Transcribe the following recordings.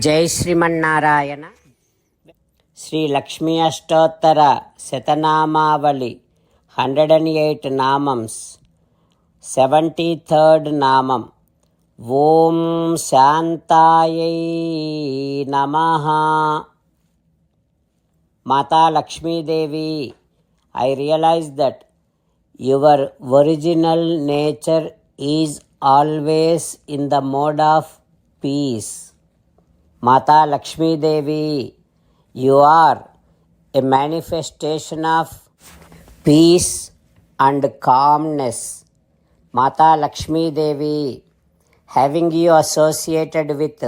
జై శ్రీమన్నారాయణ. శ్రీ లక్ష్మీ అష్టోత్తర శతనామావళి 108 నామమ్స్. 73rd నామం. ఓం శాంతాయై నమః. మాతా Lakshmidevi, I realize that your original nature is always in the mode of peace. Mata Lakshmi Devi, you are a manifestation of peace and calmness. Mata Lakshmi Devi, having you associated with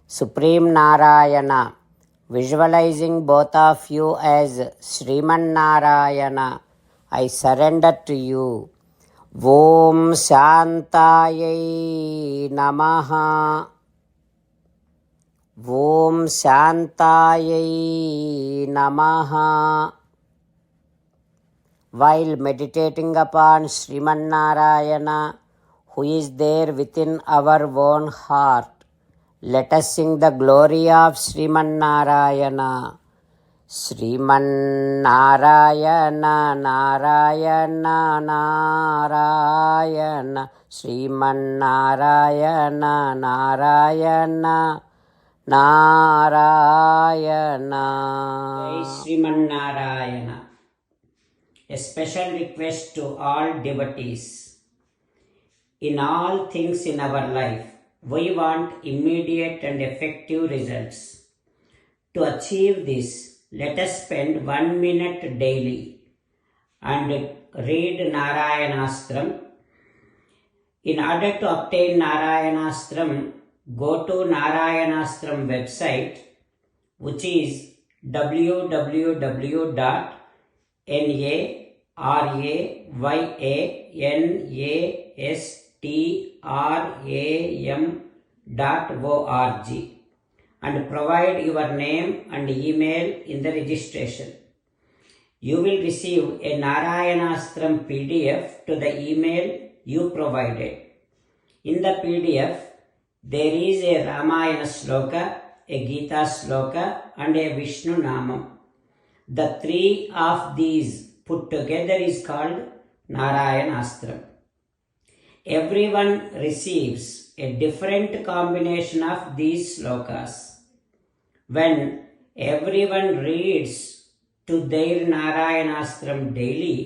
Supreme Narayana, visualizing both of you as Sriman Narayana, I surrender to you. Om Shantayai Namaha. Om Shantayai Namaha. While meditating upon Sriman Narayana, who is there within our own heart, let us sing the glory of Sriman Narayana. Sriman Narayana Narayana Narayana, Sriman Narayana Narayana Narayana. Jai Sriman Narayana. A special request to all devotees. In all things in our life, we want immediate and effective results. To achieve this, let us spend 1 minute daily and read Narayanastram. In order to obtain Narayanastram, go to Narayanastram website, which is www.narayanastram.org, and provide your name and email in the registration. You will receive a Narayanastram PDF to the email you provided. In the PDF, there is a Ramayana Sloka, a Gita Sloka, and a Vishnu Namam. The three of these put together is called Narayanastram. Everyone receives a different combination of these slokas. When everyone reads to their Narayanastram daily,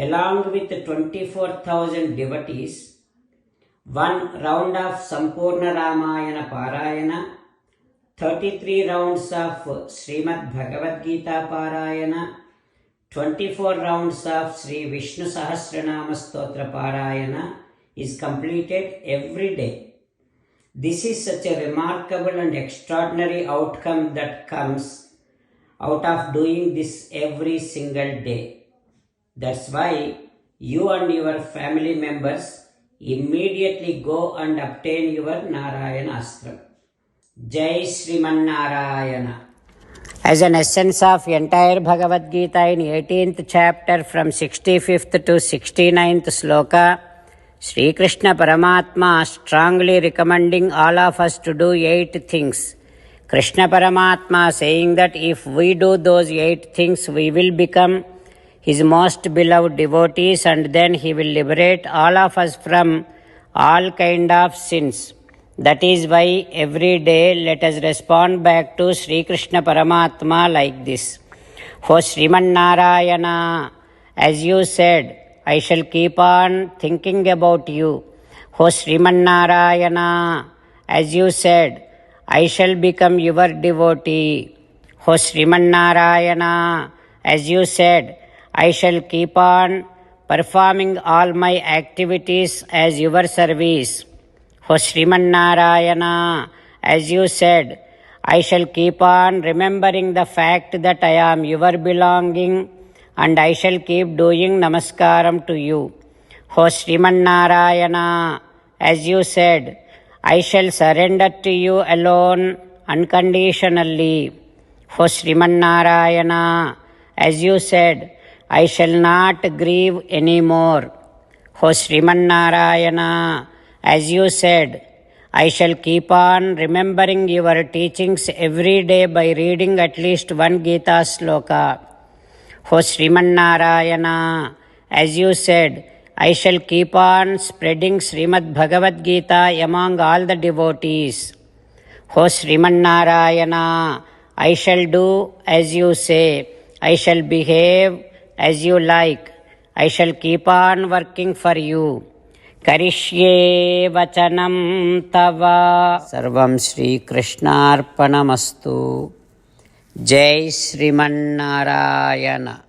along with 24,000 devotees, 1 round of Sampurna Ramayana Parayana, 33 rounds of Srimad Bhagavad Gita Parayana, 24 rounds of Sri Vishnu Sahasranama Stotra Parayana is completed every day. This is such a remarkable and extraordinary outcome that comes out of doing this every single day. That's why you and your family members immediately go and obtain your Narayanastram. Jai Sriman Narayana. As an essence of entire Bhagavad Gita in 18th chapter from 65th to 69th sloka, Sri Krishna Paramatma strongly recommending all of us to do 8 things. Krishna Paramatma saying that if we do those 8 things, we will become his most beloved devotees, and then he will liberate all of us from all kind of sins. That is why every day let us respond back to Sri Krishna Paramatma like this. For Sriman Narayana, as you said, I shall keep on thinking about you. For Sriman Narayana, as you said, I shall become your devotee. For Sriman Narayana, as you said, I shall keep on performing all my activities as your service. For Sriman Narayana, as you said, I shall keep on remembering the fact that I am your belonging, and I shall keep doing namaskaram to you. For Sriman Narayana, as you said, I shall surrender to you alone unconditionally. For Sriman Narayana, as you said, I shall not grieve anymore. O Sriman Narayana, as you said, I shall keep on remembering your teachings every day by reading at least one Gita sloka. O Srimannarayana, as you said, I shall keep on spreading Srimad Bhagavad Gita among all the devotees. O Srimannarayana, I shall do as you say. I shall behave as you like. I shall keep on working for you. Karishye vachanam tava. Sarvam Shri Krishnarpanamastu. Jai Srimannarayana.